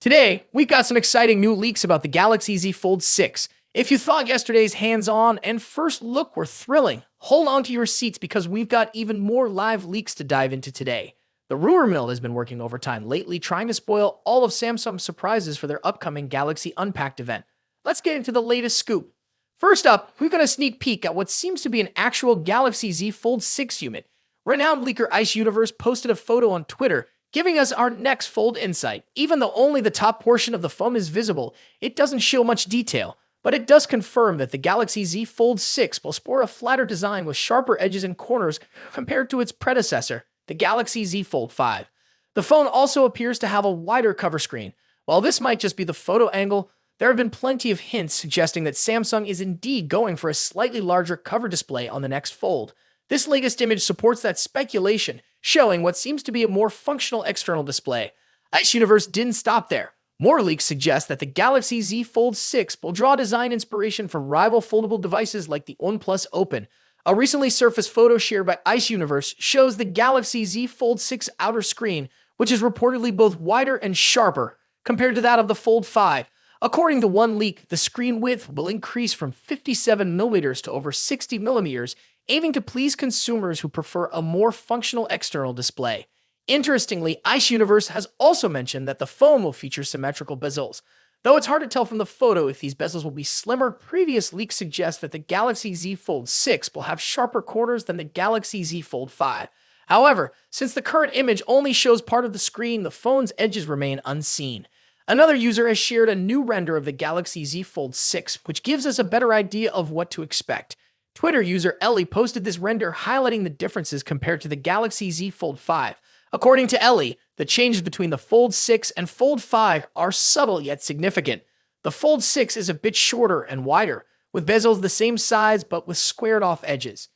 Today, we've got some exciting new leaks about the Galaxy Z Fold 6. If you thought yesterday's hands-on and first look were thrilling, hold on to your seats because we've got even more live leaks to dive into today. The rumor mill has been working overtime lately trying to spoil all of Samsung's surprises for their upcoming Galaxy Unpacked event. Let's get into the latest scoop. First up, we've got a sneak peek at what seems to be an actual Galaxy Z Fold 6 unit. Renowned leaker Ice Universe posted a photo on Twitter giving us our next fold insight. Even though only the top portion of the phone is visible, it doesn't show much detail, but it does confirm that the Galaxy Z Fold 6 will sport a flatter design with sharper edges and corners compared to its predecessor, the Galaxy Z Fold 5. The phone also appears to have a wider cover screen. While this might just be the photo angle, there have been plenty of hints suggesting that Samsung is indeed going for a slightly larger cover display on the next fold. This latest image supports that speculation, showing what seems to be a more functional external display. Ice Universe didn't stop there. More leaks suggest that the Galaxy Z Fold 6 will draw design inspiration from rival foldable devices like the OnePlus Open. A recently surfaced photo shared by Ice Universe shows the Galaxy Z Fold 6 outer screen, which is reportedly both wider and sharper compared to that of the Fold 5. According to one leak, the screen width will increase from 57mm to over 60mm, aiming to please consumers who prefer a more functional external display. Interestingly, Ice Universe has also mentioned that the phone will feature symmetrical bezels. Though it's hard to tell from the photo if these bezels will be slimmer, previous leaks suggest that the Galaxy Z Fold 6 will have sharper corners than the Galaxy Z Fold 5. However, since the current image only shows part of the screen, the phone's edges remain unseen. Another user has shared a new render of the Galaxy Z Fold 6, which gives us a better idea of what to expect. Twitter user Ellie posted this render highlighting the differences compared to the Galaxy Z Fold 5. According to Ellie, the changes between the Fold 6 and Fold 5 are subtle yet significant. The Fold 6 is a bit shorter and wider, with bezels the same size but with squared off edges.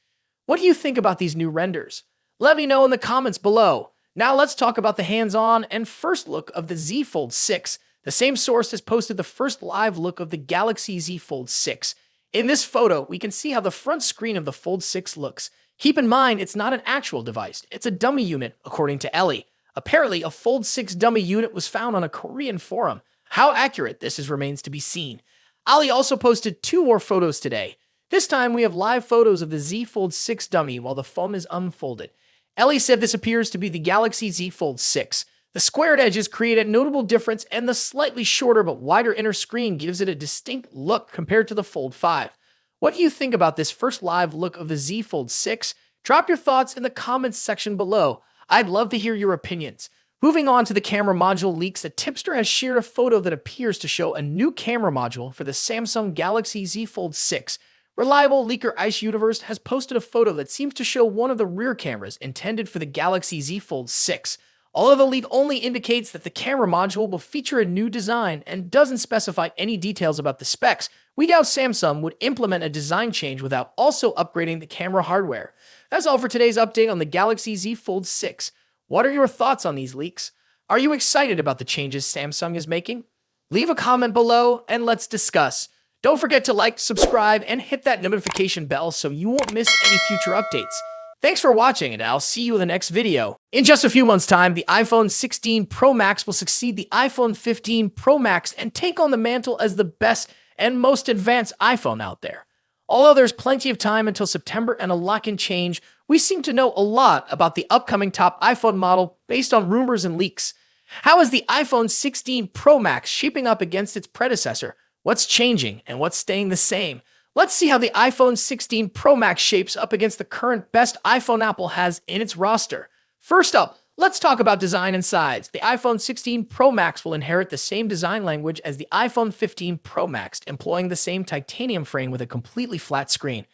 What do you think about these new renders? Let me know in the comments below. Now let's talk about the hands-on and first look of the Z Fold 6. The same source has posted the first live look of the Galaxy Z Fold 6. In this photo, we can see how the front screen of the Fold 6 looks. Keep in mind, it's not an actual device. It's a dummy unit, according to Ellie. Apparently, a Fold 6 dummy unit was found on a Korean forum. How accurate this is remains to be seen. Ali also posted 2 more photos today. This time, we have live photos of the Z Fold 6 dummy while the phone is unfolded. Ellie said this appears to be the Galaxy Z Fold 6. The squared edges create a notable difference, and the slightly shorter but wider inner screen gives it a distinct look compared to the Fold 5. What do you think about this first live look of the Z Fold 6? Drop your thoughts in the comments section below. I'd love to hear your opinions. Moving on to the camera module leaks, a tipster has shared a photo that appears to show a new camera module for the Samsung Galaxy Z Fold 6. Reliable leaker Ice Universe has posted a photo that seems to show one of the rear cameras intended for the Galaxy Z Fold 6. Although the leak only indicates that the camera module will feature a new design and doesn't specify any details about the specs, we doubt Samsung would implement a design change without also upgrading the camera hardware. That's all for today's update on the Galaxy Z Fold 6. What are your thoughts on these leaks? Are you excited about the changes Samsung is making? Leave a comment below and let's discuss. Don't forget to like, subscribe, and hit that notification bell so you won't miss any future updates. Thanks for watching, and I'll see you in the next video. In just a few months' time, the iPhone 16 Pro Max will succeed the iPhone 15 Pro Max and take on the mantle as the best and most advanced iPhone out there. Although there's plenty of time until September and a lot can change, we seem to know a lot about the upcoming top iPhone model based on rumors and leaks. How is the iPhone 16 Pro Max shaping up against its predecessor? What's changing and what's staying the same? Let's see how the iPhone 16 Pro Max shapes up against the current best iPhone Apple has in its roster. First up, let's talk about design and size. The iPhone 16 Pro Max will inherit the same design language as the iPhone 15 Pro Max, employing the same titanium frame with a completely flat screen.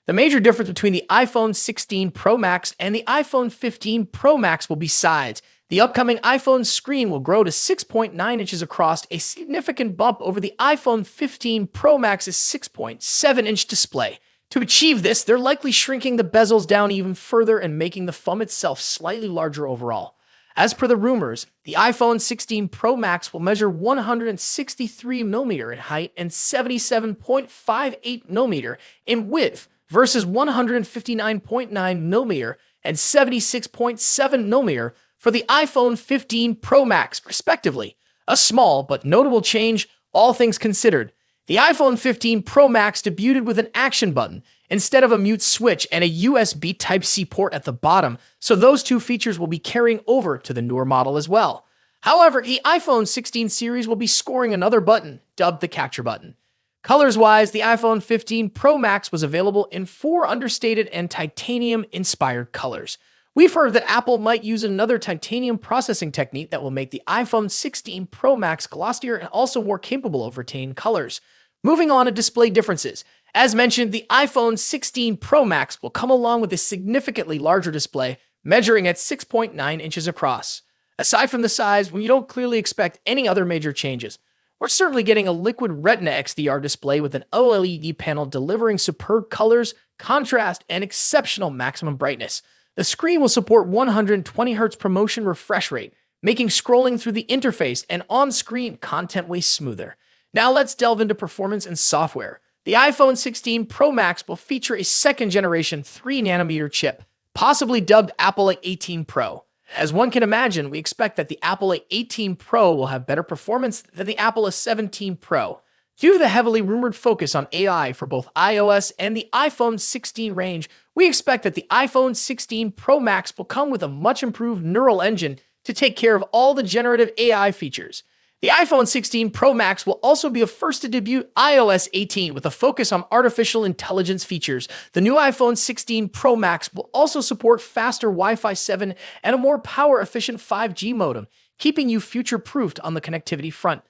The major difference between the iPhone 16 Pro Max and the iPhone 15 Pro Max will be size. The upcoming iPhone screen will grow to 6.9 inches across, a significant bump over the iPhone 15 Pro Max's 6.7-inch display. To achieve this, they're likely shrinking the bezels down even further and making the phone itself slightly larger overall. As per the rumors, the iPhone 16 Pro Max will measure 163mm in height and 77.58mm in width versus 159.9mm and 76.7mm for the iPhone 15 Pro Max, respectively. A small but notable change, all things considered. The iPhone 15 Pro Max debuted with an action button instead of a mute switch and a USB Type-C port at the bottom, so those two features will be carrying over to the newer model as well. However, the iPhone 16 series will be scoring another button, dubbed the Capture button. Colors-wise, the iPhone 15 Pro Max was available in 4 understated and titanium-inspired colors. We've heard that Apple might use another titanium processing technique that will make the iPhone 16 Pro Max glossier and also more capable of retaining colors. Moving on to display differences. As mentioned, the iPhone 16 Pro Max will come along with a significantly larger display, measuring at 6.9 inches across. Aside from the size, we don't clearly expect any other major changes. We're certainly getting a liquid Retina XDR display with an OLED panel delivering superb colors, contrast, and exceptional maximum brightness. The screen will support 120Hz ProMotion refresh rate, making scrolling through the interface and on-screen content way smoother. Now let's delve into performance and software. The iPhone 16 Pro Max will feature a second-generation 3nm chip, possibly dubbed Apple A18 Pro. As one can imagine, we expect that the Apple A18 Pro will have better performance than the Apple A17 Pro. Due to the heavily rumored focus on AI for both iOS and the iPhone 16 range, we expect that the iPhone 16 Pro Max will come with a much improved neural engine to take care of all the generative AI features. The iPhone 16 Pro Max will also be a first to debut iOS 18 with a focus on artificial intelligence features. The new iPhone 16 Pro Max will also support faster Wi-Fi 7 and a more power-efficient 5G modem, keeping you future-proofed on the connectivity front.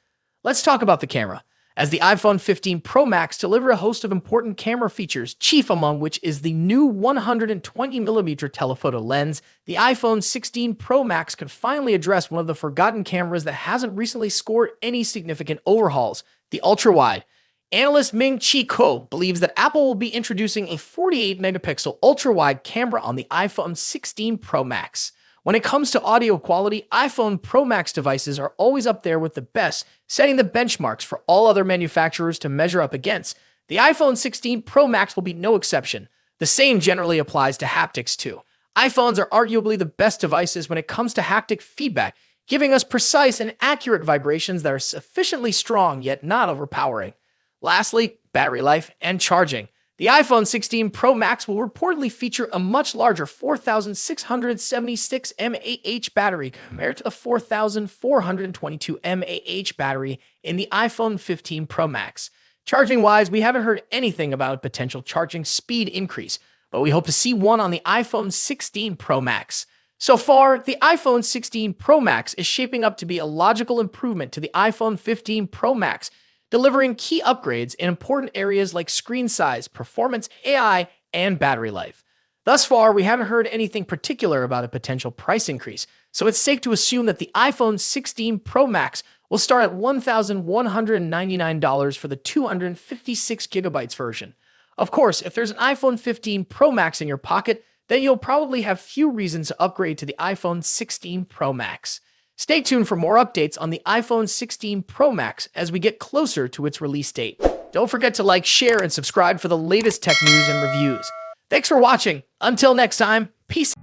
Let's talk about the camera. As the iPhone 15 Pro Max delivers a host of important camera features, chief among which is the new 120mm telephoto lens, the iPhone 16 Pro Max could finally address one of the forgotten cameras that hasn't recently scored any significant overhauls, the ultra-wide. Analyst Ming-Chi Kuo believes that Apple will be introducing a 48-megapixel ultra-wide camera on the iPhone 16 Pro Max. When it comes to audio quality, iPhone Pro Max devices are always up there with the best, setting the benchmarks for all other manufacturers to measure up against. The iPhone 16 Pro Max will be no exception. The same generally applies to haptics too. iPhones are arguably the best devices when it comes to haptic feedback, giving us precise and accurate vibrations that are sufficiently strong yet not overpowering. Lastly, battery life and charging. The iPhone 16 Pro Max will reportedly feature a much larger 4,676 mAh battery compared to the 4,422 mAh battery in the iPhone 15 Pro Max. Charging-wise, we haven't heard anything about a potential charging speed increase, but we hope to see one on the iPhone 16 Pro Max. So far, the iPhone 16 Pro Max is shaping up to be a logical improvement to the iPhone 15 Pro Max, delivering key upgrades in important areas like screen size, performance, AI, and battery life. Thus far, we haven't heard anything particular about a potential price increase, so it's safe to assume that the iPhone 16 Pro Max will start at $1,199 for the 256GB version. Of course, if there's an iPhone 15 Pro Max in your pocket, then you'll probably have few reasons to upgrade to the iPhone 16 Pro Max. Stay tuned for more updates on the iPhone 16 Pro Max as we get closer to its release date. Don't forget to like, share, and subscribe for the latest tech news and reviews. Thanks for watching. Until next time, peace.